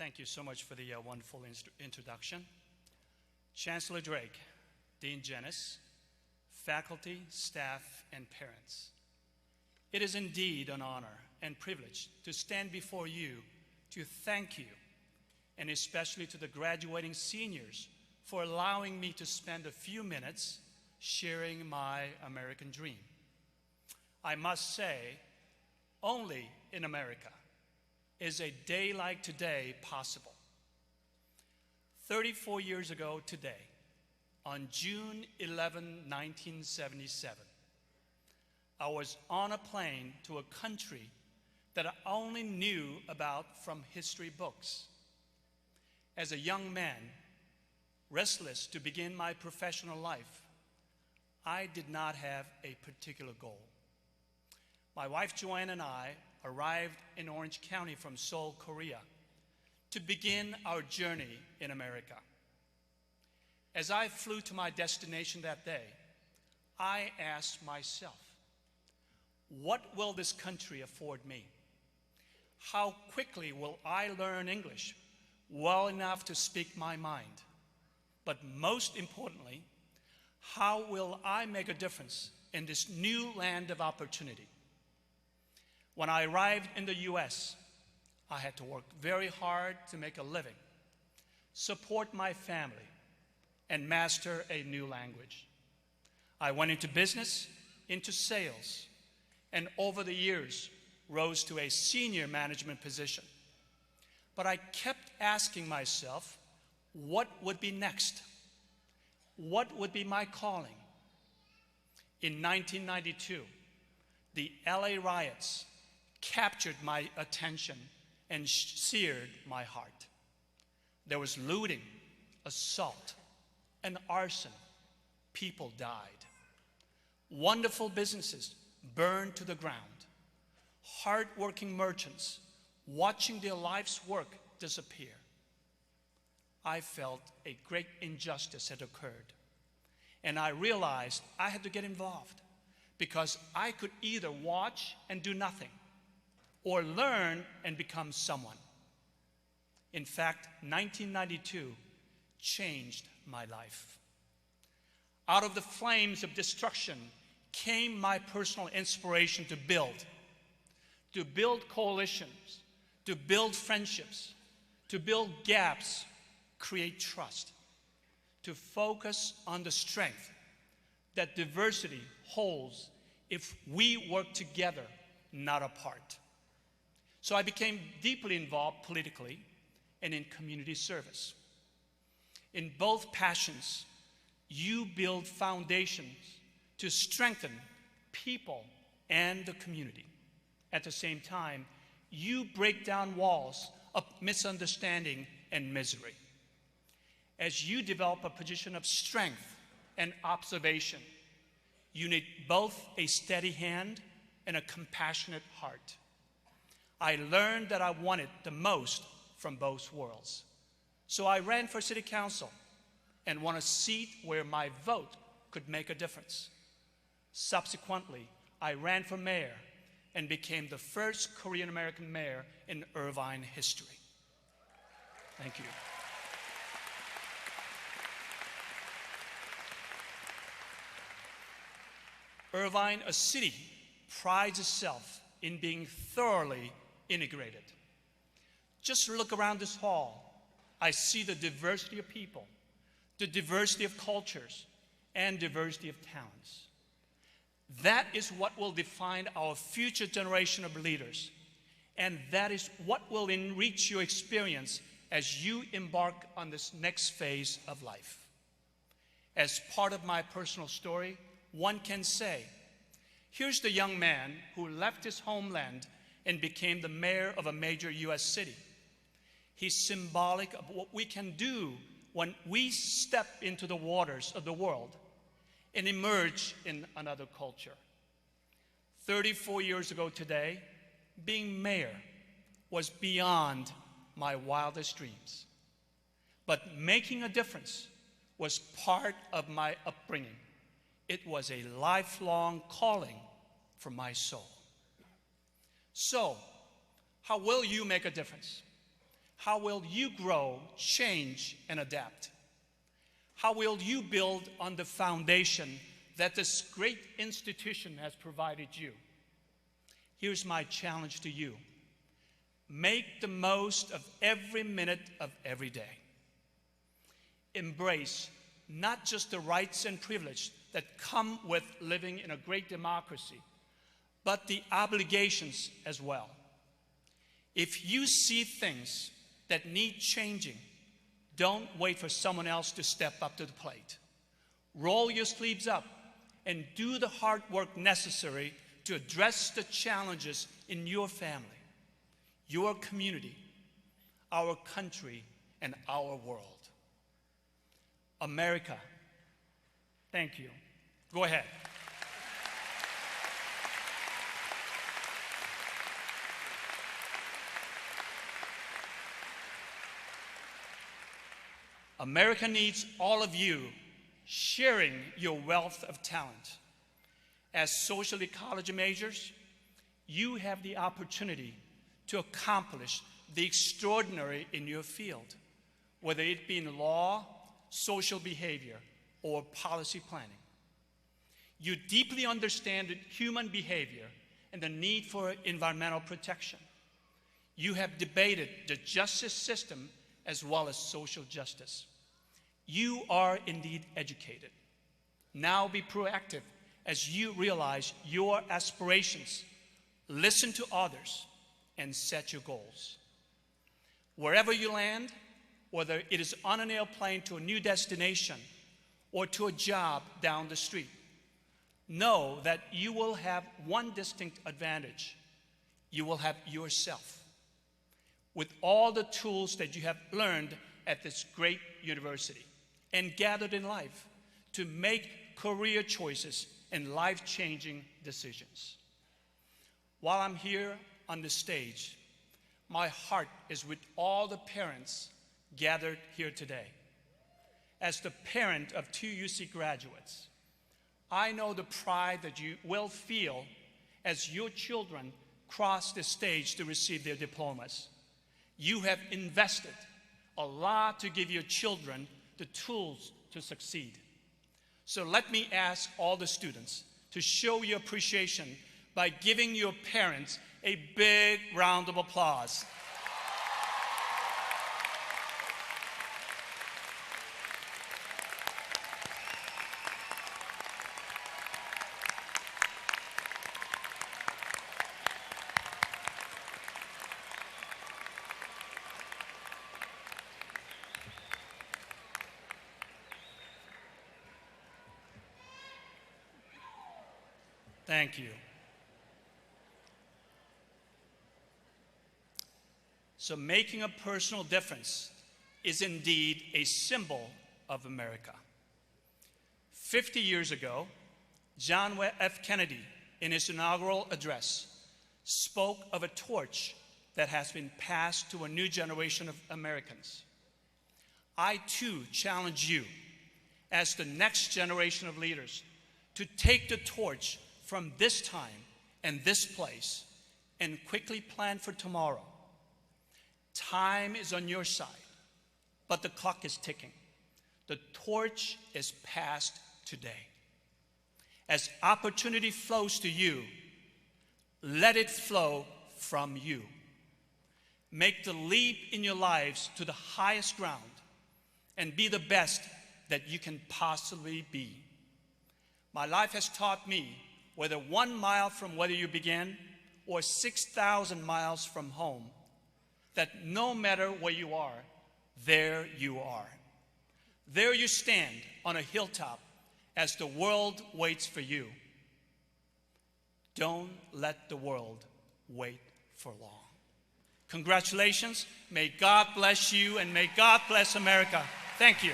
Thank you so much for the wonderful introduction. Chancellor Drake, Dean Jenis, faculty, staff, and parents. It is indeed an honor and privilege to stand before you to thank you, and especially to the graduating seniors for allowing me to spend a few minutes sharing my American dream. I must say, only in America is a day like today possible. 34 years ago today, on June 11, 1977, I was on a plane to a country that I only knew about from history books. As a young man, restless to begin my professional life, I did not have a particular goal. My wife Joanne and I arrived in Orange County from Seoul, Korea, to begin our journey in America. As I flew to my destination that day, I asked myself, what will this country afford me? How quickly will I learn English well enough to speak my mind? But most importantly, how will I make a difference in this new land of opportunity? When I arrived in the US, I had to work very hard to make a living, support my family, and master a new language. I went into business, into sales, and over the years rose to a senior management position. But I kept asking myself, what would be next? What would be my calling? In 1992, the LA riots captured my attention and seared my heart. There was looting, assault, and arson. People died. Wonderful businesses burned to the ground. Hard-working merchants watching their life's work disappear. I felt a great injustice had occurred, and I realized I had to get involved because I could either watch and do nothing or learn and become someone. In fact, 1992 changed my life. Out of the flames of destruction came my personal inspiration to build coalitions, to build friendships, to build gaps, create trust, to focus on the strength that diversity holds if we work together, not apart. So I became deeply involved politically and in community service. In both passions, you build foundations to strengthen people and the community. At the same time, you break down walls of misunderstanding and misery. As you develop a position of strength and observation, you need both a steady hand and a compassionate heart. I learned that I wanted the most from both worlds. So I ran for city council and won a seat where my vote could make a difference. Subsequently, I ran for mayor and became the first Korean American mayor in Irvine history. Thank you. Irvine, a city, prides itself in being thoroughly integrated. Just look around this hall. I see the diversity of people, the diversity of cultures, and diversity of talents. That is what will define our future generation of leaders, and that is what will enrich your experience as you embark on this next phase of life. As part of my personal story, one can say, here's the young man who left his homeland and became the mayor of a major US city. He's symbolic of what we can do when we step into the waters of the world and emerge in another culture. 34 years ago today, being mayor was beyond my wildest dreams. But making a difference was part of my upbringing. It was a lifelong calling for my soul. So, how will you make a difference? How will you grow, change, and adapt? How will you build on the foundation that this great institution has provided you? Here's my challenge to you. Make the most of every minute of every day. Embrace not just the rights and privileges that come with living in a great democracy, but the obligations as well. If you see things that need changing, don't wait for someone else to step up to the plate. Roll your sleeves up and do the hard work necessary to address the challenges in your family, your community, our country, and our world. America, thank you. Go ahead. America needs all of you sharing your wealth of talent. As social ecology majors, you have the opportunity to accomplish the extraordinary in your field, whether it be in law, social behavior, or policy planning. You deeply understand human behavior and the need for environmental protection. You have debated the justice system as well as social justice. You are indeed educated. Now be proactive as you realize your aspirations, listen to others, and set your goals. Wherever you land, whether it is on an airplane to a new destination or to a job down the street, know that you will have one distinct advantage. You will have yourself. With all the tools that you have learned at this great university and gathered in life to make career choices and life-changing decisions. While I'm here on the stage, my heart is with all the parents gathered here today. As the parent of 2 UC graduates, I know the pride that you will feel as your children cross the stage to receive their diplomas. You have invested a lot to give your children the tools to succeed. So let me ask all the students to show your appreciation by giving your parents a big round of applause. Thank you. So making a personal difference is indeed a symbol of America. 50 years ago, John F. Kennedy, in his inaugural address, spoke of a torch that has been passed to a new generation of Americans. I too challenge you, as the next generation of leaders, to take the torch from this time and this place and quickly plan for tomorrow. Time is on your side, but the clock is ticking. The torch is passed today. As opportunity flows to you, let it flow from you. Make the leap in your lives to the highest ground and be the best that you can possibly be. My life has taught me, whether 1 mile from where you began or 6,000 miles from home, that no matter where you are, there you are. There you stand on a hilltop as the world waits for you. Don't let the world wait for long. Congratulations. May God bless you and may God bless America. Thank you.